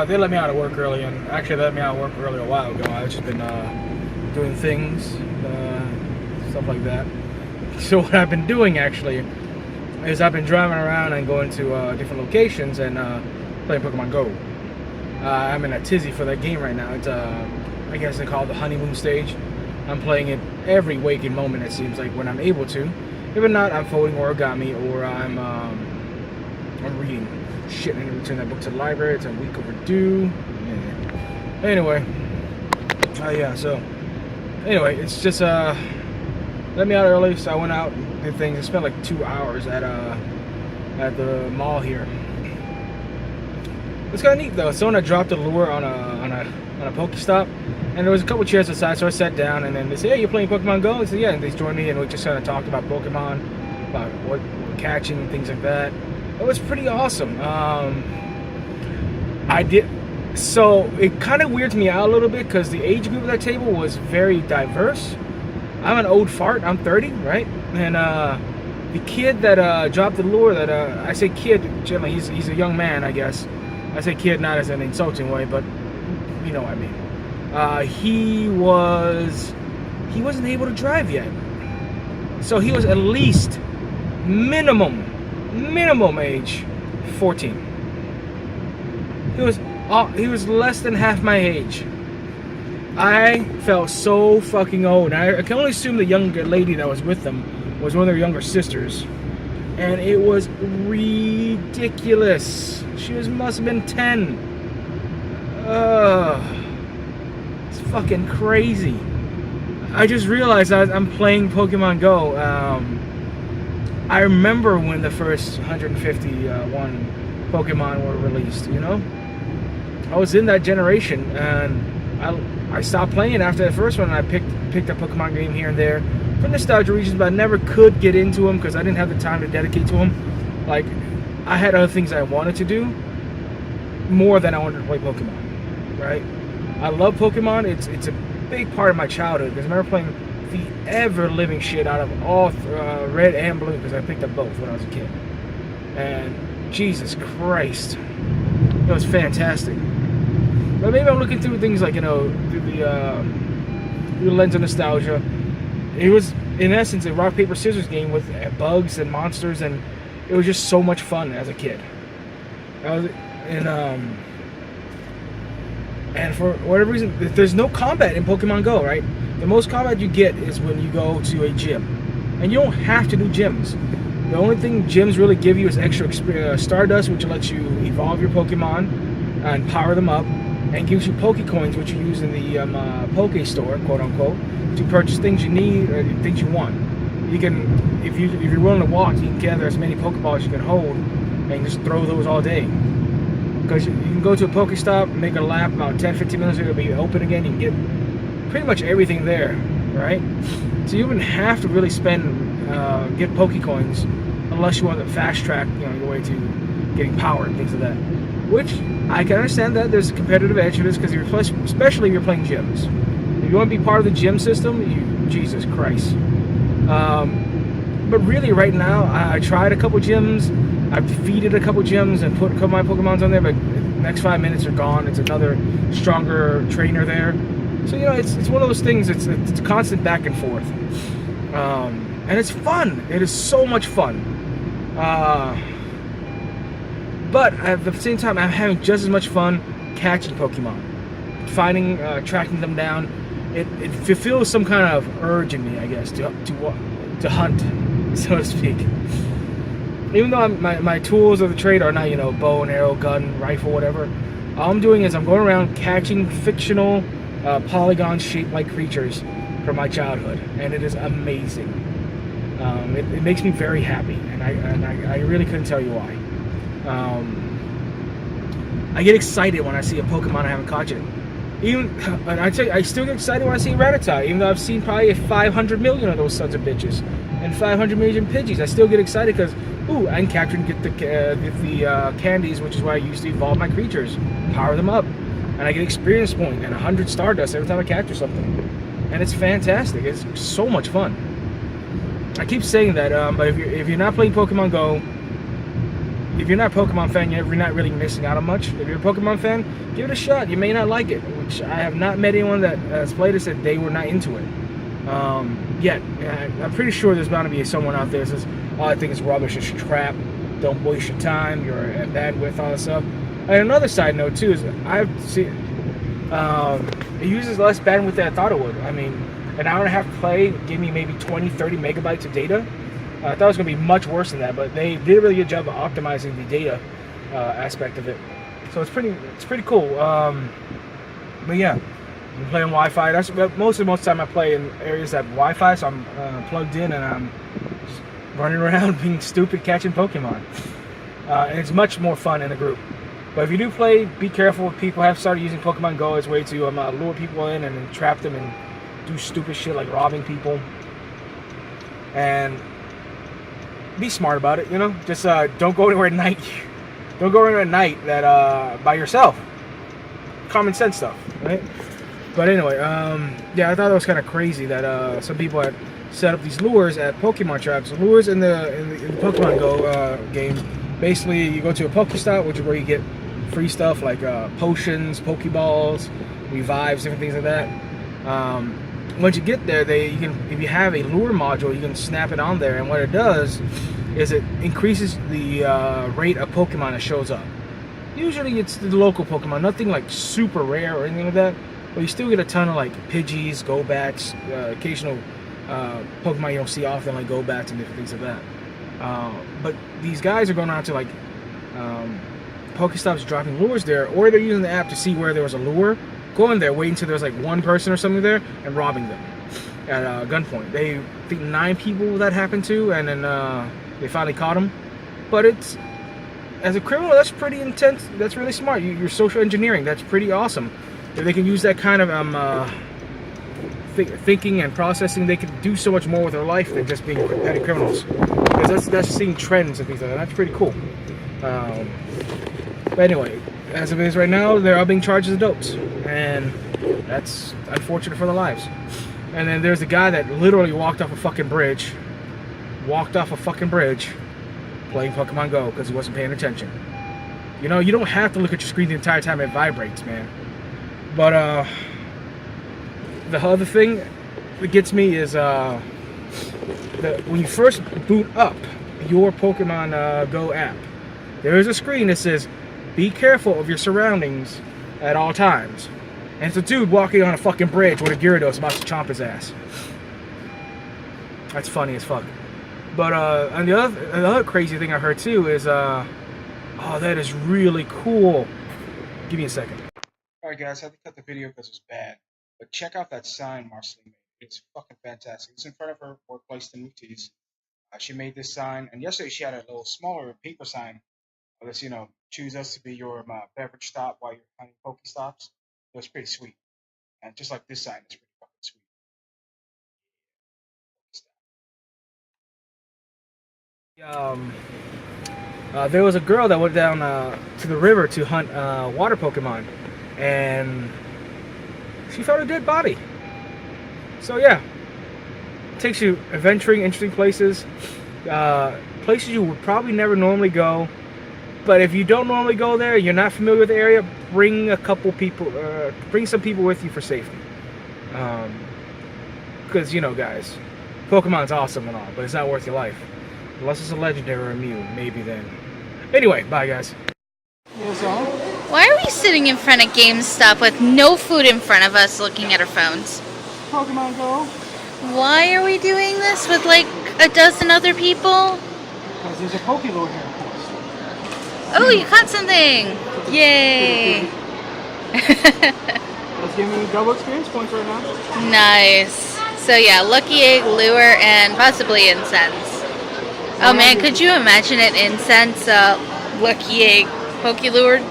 They let me out of work early, and actually they let me out of work early a while ago. I've just been doing things, stuff like that. So what I've been doing actually is I've been driving around and going to different locations and playing Pokemon Go. I'm in a tizzy for that game right now. It's I guess they call it the honeymoon stage. I'm playing it every waking moment, it seems like, when I'm able to. If not, I'm folding origami, or I'm reading. Shit, I need to return that book to the library. It's a week overdue. Yeah. Anyway. So anyway, it's just let me out early, so I went out and did things. I spent like 2 hours at the mall here. It's kind of neat though. Someone had dropped a lure on a Pokestop, and there was a couple chairs outside, so I sat down, and then they said, "Hey, you're playing Pokemon Go?" I said, "Yeah," and they joined me, and we just kind of talked about Pokemon, about what we're catching and things like that. It was pretty awesome. So it kind of weirds me out a little bit because the age group at that table was very diverse. I'm an old fart. I'm 30, right? And the kid that dropped the lure, that I say kid, generally he's a young man, I guess. I say kid not as an insulting way, but you know what I mean. He wasn't able to drive yet, so he was at least minimum age 14. He was less than half my age. I felt so fucking old. I can only assume the younger lady that was with them was one of their younger sisters, and it was ridiculous. She must have been 10. It's fucking crazy. I just realized I'm playing Pokemon Go. I remember when the first 151 Pokemon were released, you know? I was in that generation, and I stopped playing after the first one, and I picked up Pokemon game here and there for nostalgia reasons, but I never could get into them because I didn't have the time to dedicate to them. Like, I had other things I wanted to do more than I wanted to play Pokemon, right? I love Pokemon. It's a big part of my childhood because I remember playing the ever-living shit out of all red and blue because I picked up both when I was a kid. And Jesus Christ, it was fantastic. But maybe I'm looking through things like, you know, through the lens of nostalgia. It was, in essence, a rock, paper, scissors game with bugs and monsters, and it was just so much fun as a kid. And for whatever reason, there's no combat in Pokemon Go, right? The most combat you get is when you go to a gym. And you don't have to do gyms. The only thing gyms really give you is extra Stardust, which lets you evolve your Pokemon and power them up, and gives you Pokecoins, which you use in the Poke Store, quote unquote, to purchase things you need or things you want. You can, if you're willing to walk, you can gather as many Pokeballs as you can hold and just throw those all day. Because you can go to a Pokestop, make a lap, about 10-15 minutes it'll be open again. You can get pretty much everything there, right? So you wouldn't have to really get Pokecoins unless you want to fast track, you know, your way to getting power and things like that. Which I can understand that there's a competitive edge to this because especially if you're playing gyms. If you want to be part of the gym system, Jesus Christ. But really, right now, I tried a couple gyms. I've defeated a couple gyms and put a couple of my Pokemons on there, but the next 5 minutes are gone. It's another stronger trainer there. So, you know, it's one of those things. It's a constant back and forth. And it's fun. It is so much fun. But at the same time, I'm having just as much fun catching Pokemon. Finding, tracking them down. It fulfills some kind of urge in me, I guess, to hunt, so to speak. Even though my tools of the trade are not, you know, bow and arrow, gun, rifle, whatever. All I'm doing is I'm going around catching fictional polygon-shaped like creatures from my childhood, and it is amazing. It makes me very happy, and I really couldn't tell you why. I get excited when I see a Pokemon I haven't caught yet. And I still get excited when I see a Rattata, even though I've seen probably 500 million of those sons of bitches and 500 million Pidgeys. I still get excited because, ooh, I can capture and get the candies, which is why I use to evolve my creatures, power them up, and I get experience point and 100 Stardust every time I capture something. And it's fantastic. It's so much fun. I keep saying that, but if you're not playing Pokemon Go, if you're not a Pokemon fan, you're not really missing out on much. If you're a Pokemon fan, give it a shot. You may not like it, which I have not met anyone that has played it said they were not into it. Yet, I'm pretty sure there's bound to be someone out there that says, "Oh, I think it's rubbish, it's crap, don't waste your time, you're at bandwidth, all that stuff." And another side note too is I've seen it uses less bandwidth than I thought it would. I mean, an hour and a half play would give me maybe 20-30 megabytes of data. I thought it was going to be much worse than that, but they did a really good job of optimizing the data aspect of it. So it's pretty cool. But yeah, I'm playing Wi-Fi. That's most of the time I play in areas that have Wi-Fi, so I'm plugged in and I'm just running around being stupid catching Pokemon. And it's much more fun in a group. But if you do play, be careful. People have started using Pokemon Go as a way to lure people in and then trap them and do stupid shit like robbing people. And be smart about it, you know. Just don't go anywhere at night. Don't go anywhere at night that by yourself. Common sense stuff, right? But anyway, yeah, I thought it was kind of crazy that some people had set up these lures at Pokemon traps. Lures in the Pokemon Go game. Basically, you go to a Pokestop, which is where you get free stuff like potions, Pokeballs, revives, different things like that. Once you get there, you can, if you have a lure module, you can snap it on there, and what it does is it increases the rate of Pokemon that shows up. Usually it's the local Pokemon, nothing like super rare or anything like that, but you still get a ton of like Pidgeys, Golbats, occasional Pokemon you don't see often like Golbats and different things like that. But these guys are going out to like Pokestops dropping lures there, or they're using the app to see where there was a lure, go in there, wait until there's like one person or something there, and robbing them at gunpoint. They think 9 people that happened to, and then they finally caught them. But it's, as a criminal, that's pretty intense. That's really smart. You're social engineering. That's pretty awesome. If they can use that kind of thinking and processing, they can do so much more with their life than just being petty criminals. Because that's seeing trends and things like that. That's pretty cool. But anyway, as of it is right now, they're all being charged as adults, and that's unfortunate for their lives. And then there's a guy that literally walked off a fucking bridge, playing Pokemon Go because he wasn't paying attention. You know, you don't have to look at your screen the entire time it vibrates, man. But the other thing that gets me is when you first boot up your Pokemon Go app, there is a screen that says, "Be careful of your surroundings at all times." And it's a dude walking on a fucking bridge with a Gyarados about to chomp his ass. That's funny as fuck. But and the other crazy thing I heard too is, oh, that is really cool. Give me a second. Alright guys, I had to cut the video because it was bad. But check out that sign Marceline made. It's fucking fantastic. It's in front of her workplace, the Mooties. She made this sign, and yesterday she had a little smaller paper sign. Let's, you know, choose us to be your beverage stop while you're hunting Pokestops. It was pretty sweet. And just like this sign, it's pretty fucking sweet. There was a girl that went down to the river to hunt water Pokemon, and she found a dead body. So yeah, it takes you adventuring, interesting places, places you would probably never normally go. But if you don't normally go there, you're not familiar with the area, bring a couple people, bring some people with you for safety. Because, you know, guys, Pokemon's awesome and all, but it's not worth your life. Unless it's a legendary or immune, maybe then. Anyway, bye guys. Why are we sitting in front of GameStop with no food in front of us looking at our phones? Pokemon Go. Why are we doing this with like a dozen other people? Because there's a Pokélure here. Oh, you caught something! Yay! Let's give me double experience points right now. Nice. So yeah, lucky egg, lure, and possibly incense. Oh man, could you imagine an incense lucky egg Pokélure?